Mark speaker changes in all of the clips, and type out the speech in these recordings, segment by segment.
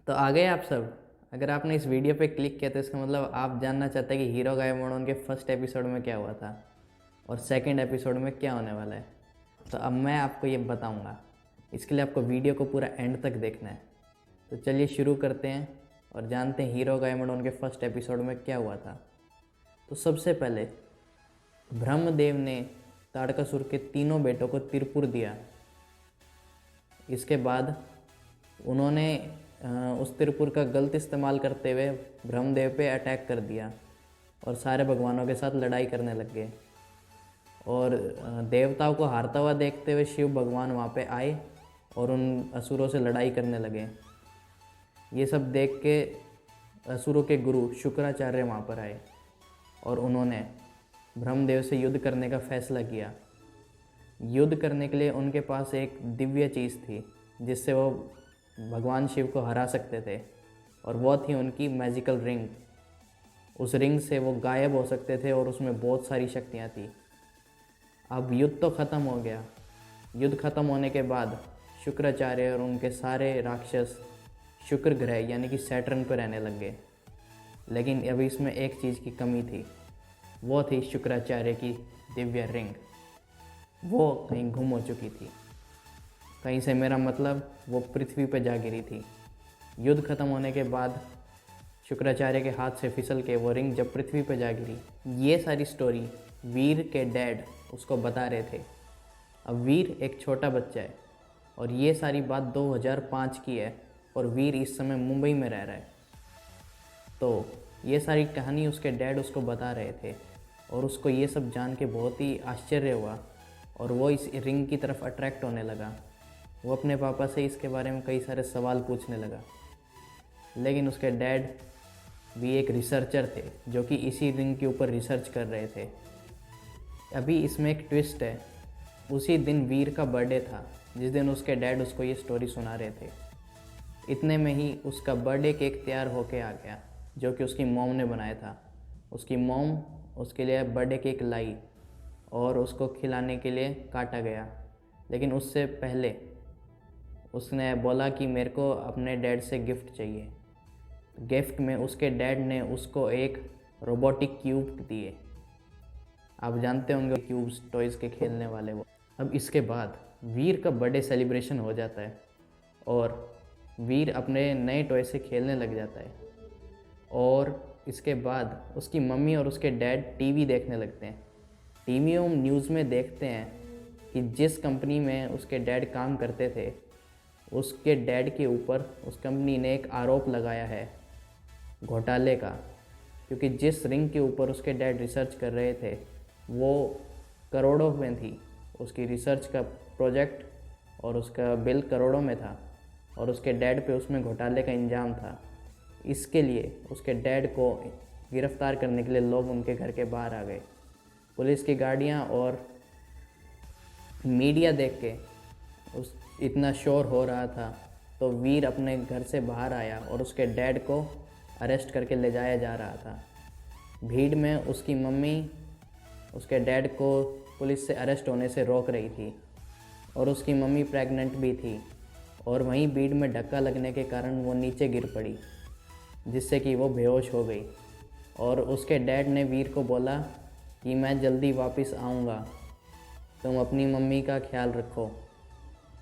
Speaker 1: तो आ गए आप सब। अगर आपने इस वीडियो पे क्लिक किया तो इसका मतलब आप जानना चाहते हैं कि हीरो गायब मोड़ उनके फर्स्ट एपिसोड में क्या हुआ था और सेकंड एपिसोड में क्या होने वाला है। तो अब मैं आपको ये बताऊंगा। इसके लिए आपको वीडियो को पूरा एंड तक देखना है। तो चलिए शुरू करते हैं और जानते हैं हीरो गायब मोड़ उनके फर्स्ट एपिसोड में क्या हुआ था। तो सबसे पहले ब्रह्मदेव ने ताड़कासुर के तीनों बेटों को त्रिपुर दिया। इसके बाद उन्होंने उस त्रिपुर का गलत इस्तेमाल करते हुए ब्रह्मदेव पे अटैक कर दिया और सारे भगवानों के साथ लड़ाई करने लग गए। और देवताओं को हारता हुआ देखते हुए शिव भगवान वहाँ पे आए और उन असुरों से लड़ाई करने लगे। ये सब देख के असुरों के गुरु शुक्राचार्य वहाँ पर आए और उन्होंने ब्रह्मदेव से युद्ध करने का फैसला किया। युद्ध करने के लिए उनके पास एक दिव्य चीज़ थी जिससे वो भगवान शिव को हरा सकते थे और वो थी उनकी मैजिकल रिंग। उस रिंग से वो गायब हो सकते थे और उसमें बहुत सारी शक्तियाँ थी। अब युद्ध तो ख़त्म हो गया। युद्ध ख़त्म होने के बाद शुक्राचार्य और उनके सारे राक्षस शुक्र ग्रह यानी कि सैटर्न पर रहने लग गए। लेकिन अभी इसमें एक चीज़ की कमी थी, वो थी शुक्राचार्य की दिव्य रिंग। वो कहीं गुम हो चुकी थी। कहीं से मेरा मतलब वो पृथ्वी पर जा गिरी थी। युद्ध खत्म होने के बाद शुक्राचार्य के हाथ से फिसल के वो रिंग जब पृथ्वी पर जा गिरी। ये सारी स्टोरी वीर के डैड उसको बता रहे थे। अब वीर एक छोटा बच्चा है और ये सारी बात 2005 की है और वीर इस समय मुंबई में रह रहा है। तो ये सारी कहानी उसके डैड उसको बता रहे थे और उसको ये सब जान के बहुत ही आश्चर्य हुआ और वो इस रिंग की तरफ अट्रैक्ट होने लगा। वो अपने पापा से इसके बारे में कई सारे सवाल पूछने लगा। लेकिन उसके डैड भी एक रिसर्चर थे जो कि इसी रिंग के ऊपर रिसर्च कर रहे थे। अभी इसमें एक ट्विस्ट है। उसी दिन वीर का बर्थडे था जिस दिन उसके डैड उसको ये स्टोरी सुना रहे थे। इतने में ही उसका बर्थडे केक तैयार होके आ गया जो कि उसकी मॉम ने बनाया था। उसकी मॉम उसके लिए बर्थडे केक लाई और उसको खिलाने के लिए काटा गया। लेकिन उससे पहले उसने बोला कि मेरे को अपने डैड से गिफ्ट चाहिए। गिफ्ट में उसके डैड ने उसको एक रोबोटिक क्यूब दिए। आप जानते होंगे क्यूब्स टॉयज़ के खेलने वाले वो। अब इसके बाद वीर का बर्थडे सेलिब्रेशन हो जाता है और वीर अपने नए टॉय से खेलने लग जाता है। और इसके बाद उसकी मम्मी और उसके डैड टीवी देखने लगते हैं। टीवी और न्यूज़ में देखते हैं कि जिस कंपनी में उसके डैड काम करते थे उसके डैड के ऊपर उस कंपनी ने एक आरोप लगाया है घोटाले का। क्योंकि जिस रिंग के ऊपर उसके डैड रिसर्च कर रहे थे वो करोड़ों में थी। उसकी रिसर्च का प्रोजेक्ट और उसका बिल करोड़ों में था और उसके डैड पे उसमें घोटाले का इल्ज़ाम था। इसके लिए उसके डैड को गिरफ़्तार करने के लिए लोग उनके घर के बाहर आ गए। पुलिस की गाड़ियाँ और मीडिया देख के उस इतना शोर हो रहा था तो वीर अपने घर से बाहर आया और उसके डैड को अरेस्ट करके ले जाया जा रहा था। भीड़ में उसकी मम्मी उसके डैड को पुलिस से अरेस्ट होने से रोक रही थी और उसकी मम्मी प्रेग्नेंट भी थी और वहीं भीड़ में धक्का लगने के कारण वो नीचे गिर पड़ी जिससे कि वो बेहोश हो गई। और उसके डैड ने वीर को बोला कि मैं जल्दी वापस आऊँगा, तुम अपनी मम्मी का ख्याल रखो।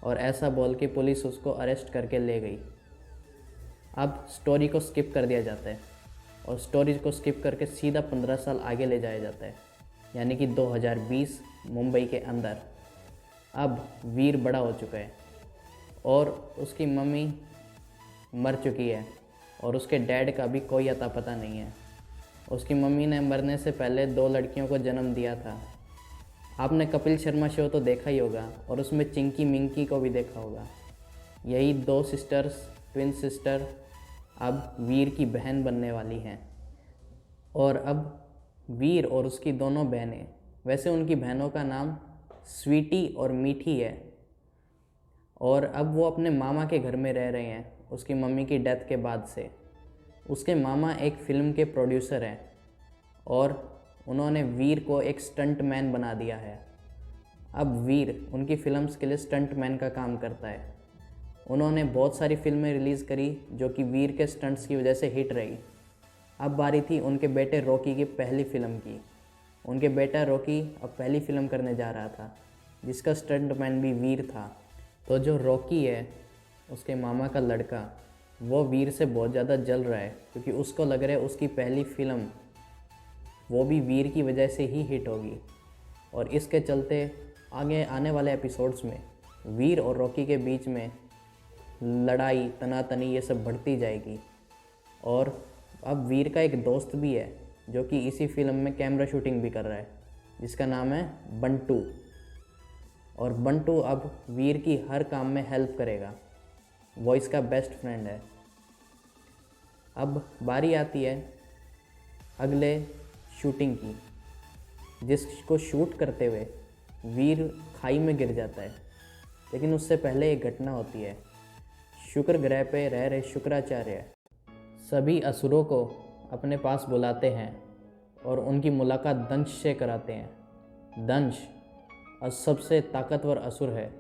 Speaker 1: और ऐसा बोल के पुलिस उसको अरेस्ट करके ले गई। अब स्टोरी को स्किप कर दिया जाता है और स्टोरी को स्किप करके सीधा 15 साल आगे ले जाया जाता है यानी कि 2020 मुंबई के अंदर। अब वीर बड़ा हो चुका है और उसकी मम्मी मर चुकी है और उसके डैड का भी कोई अता पता नहीं है। उसकी मम्मी ने मरने से पहले 2 लड़कियों को जन्म दिया था। आपने कपिल शर्मा शो तो देखा ही होगा और उसमें चिंकी मिंकी को भी देखा होगा। यही 2 सिस्टर्स, ट्विन सिस्टर अब वीर की बहन बनने वाली हैं। और अब वीर और उसकी दोनों बहनें, वैसे उनकी बहनों का नाम स्वीटी और मीठी है, और अब वो अपने मामा के घर में रह रहे हैं उसकी मम्मी की डेथ के बाद से। उसके मामा एक फ़िल्म के प्रोड्यूसर हैं और उन्होंने वीर को एक स्टंट मैन बना दिया है। अब वीर उनकी फ़िल्म्स के लिए स्टंट मैन का काम करता है उन्होंने बहुत सारी फिल्में रिलीज़ करी जो कि वीर के स्टंट्स की वजह से हिट रही। अब बारी थी उनके बेटे रॉकी की पहली फ़िल्म की। उनके बेटा रॉकी अब पहली फ़िल्म करने जा रहा था जिसका स्टंटमैन भी वीर था। तो जो रॉकी है, उसके मामा का लड़का, वो वीर से बहुत ज़्यादा जल रहा है क्योंकि उसको लग रहा है उसकी पहली फ़िल्म वो भी वीर की वजह से ही हिट होगी। और इसके चलते आगे आने वाले एपिसोड्स में वीर और रॉकी के बीच में लड़ाई तनातनी ये सब बढ़ती जाएगी। और अब वीर का एक दोस्त भी है जो कि इसी फिल्म में कैमरा शूटिंग भी कर रहा है, जिसका नाम है बंटू। और बंटू अब वीर की हर काम में हेल्प करेगा, वो इसका बेस्ट फ्रेंड है। अब बारी आती है अगले शूटिंग की, जिसको शूट करते हुए वीर खाई में गिर जाता है। लेकिन उससे पहले एक घटना होती है। शुक्र ग्रह पे रह रहे शुक्राचार्य सभी असुरों को अपने पास बुलाते हैं और उनकी मुलाकात दंश से कराते हैं। दंश सबसे ताकतवर असुर है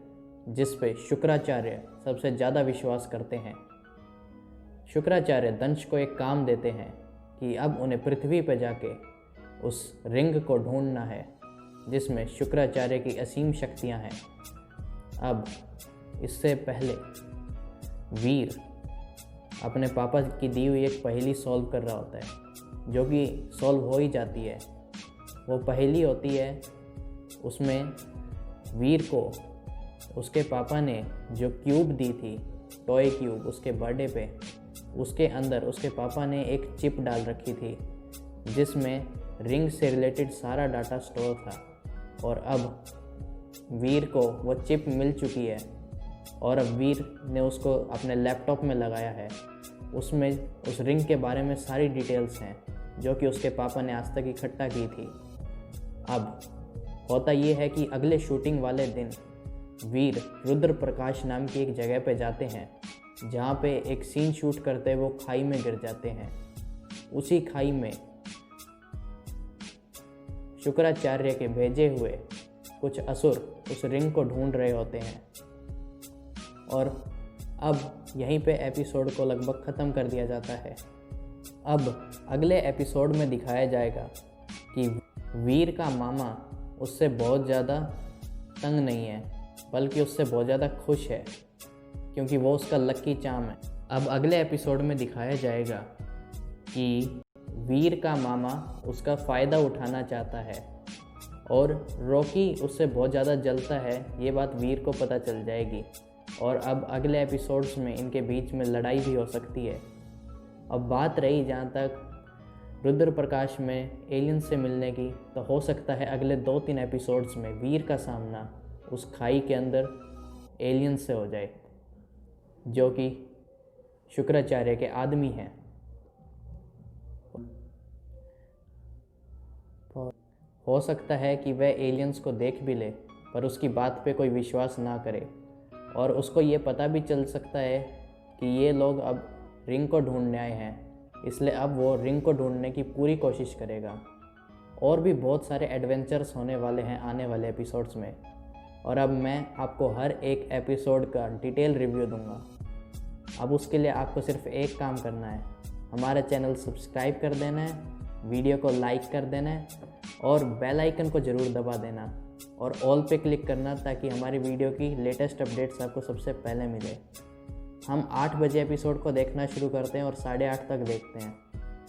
Speaker 1: जिस पे शुक्राचार्य सबसे ज़्यादा विश्वास करते हैं। शुक्राचार्य दंश को एक काम देते हैं कि अब उन्हें पृथ्वी पर जाके उस रिंग को ढूंढना है जिसमें शुक्राचार्य की असीम शक्तियां हैं। अब इससे पहले वीर अपने पापा की दी हुई एक पहेली सॉल्व कर रहा होता है, जो कि सॉल्व हो ही जाती है। वो पहेली होती है, उसमें वीर को उसके पापा ने जो क्यूब दी थी, टॉय क्यूब, उसके बर्थडे पे, उसके अंदर उसके पापा ने एक चिप डाल रखी थी जिसमें रिंग से रिलेटेड सारा डाटा स्टोर था। और अब वीर को वो चिप मिल चुकी है और अब वीर ने उसको अपने लैपटॉप में लगाया है। उसमें उस रिंग के बारे में सारी डिटेल्स हैं जो कि उसके पापा ने आज तक इकट्ठा की थी। अब होता ये है कि अगले शूटिंग वाले दिन वीर रुद्र प्रकाश नाम की एक जगह पे जाते हैं जहाँ पे एक सीन शूट करते वो खाई में गिर जाते हैं। उसी खाई में शुक्राचार्य के भेजे हुए कुछ असुर उस रिंग को ढूंढ रहे होते हैं। और अब यहीं पे एपिसोड को लगभग ख़त्म कर दिया जाता है। अब अगले एपिसोड में दिखाया जाएगा कि वीर का मामा उससे बहुत ज़्यादा तंग नहीं है, बल्कि उससे बहुत ज़्यादा खुश है क्योंकि वो उसका लकी चार्म है। अब अगले एपिसोड में दिखाया जाएगा कि वीर का मामा उसका फ़ायदा उठाना चाहता है और रॉकी उससे बहुत ज़्यादा जलता है। ये बात वीर को पता चल जाएगी और अब अगले एपिसोड्स में इनके बीच में लड़ाई भी हो सकती है। अब बात रही जहाँ तक रुद्र प्रकाश में एलियन से मिलने की, तो हो सकता है अगले 2-3 एपिसोड्स में वीर का सामना उस खाई के अंदर एलियन से हो जाए जो कि शुक्राचार्य के आदमी हैं। हो सकता है कि वह एलियंस को देख भी ले पर उसकी बात पे कोई विश्वास ना करे और उसको ये पता भी चल सकता है कि ये लोग अब रिंग को ढूंढने आए हैं, इसलिए अब वो रिंग को ढूंढने की पूरी कोशिश करेगा। और भी बहुत सारे एडवेंचर्स होने वाले हैं आने वाले एपिसोड्स में और अब मैं आपको हर एक एपिसोड का डिटेल रिव्यू दूंगा। अब उसके लिए आपको सिर्फ एक काम करना है, हमारा चैनल सब्सक्राइब कर देना है, वीडियो को लाइक कर देना है और बेल आइकन को ज़रूर दबा देना और ऑल पे क्लिक करना ताकि हमारी वीडियो की लेटेस्ट अपडेट्स आपको सबसे पहले मिले। हम 8 बजे एपिसोड को देखना शुरू करते हैं और 8:30 तक देखते हैं,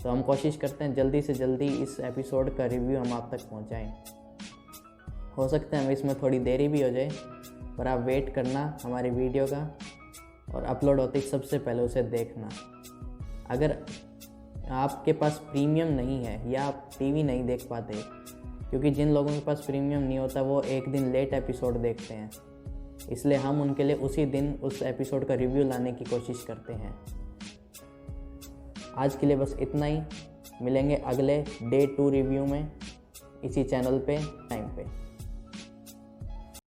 Speaker 1: तो हम कोशिश करते हैं जल्दी से जल्दी इस एपिसोड का रिव्यू हम आप तक पहुंचाएं। हो सकता है हमें इसमें थोड़ी देरी भी हो जाए, पर आप वेट करना हमारी वीडियो का और अपलोड होते ही सबसे पहले उसे देखना। अगर आपके पास प्रीमियम नहीं है या आप टीवी नहीं देख पाते, क्योंकि जिन लोगों के पास प्रीमियम नहीं होता वो एक दिन लेट एपिसोड देखते हैं, इसलिए हम उनके लिए उसी दिन उस एपिसोड का रिव्यू लाने की कोशिश करते हैं। आज के लिए बस इतना ही, मिलेंगे अगले डे 2 रिव्यू में इसी चैनल पे टाइम पे।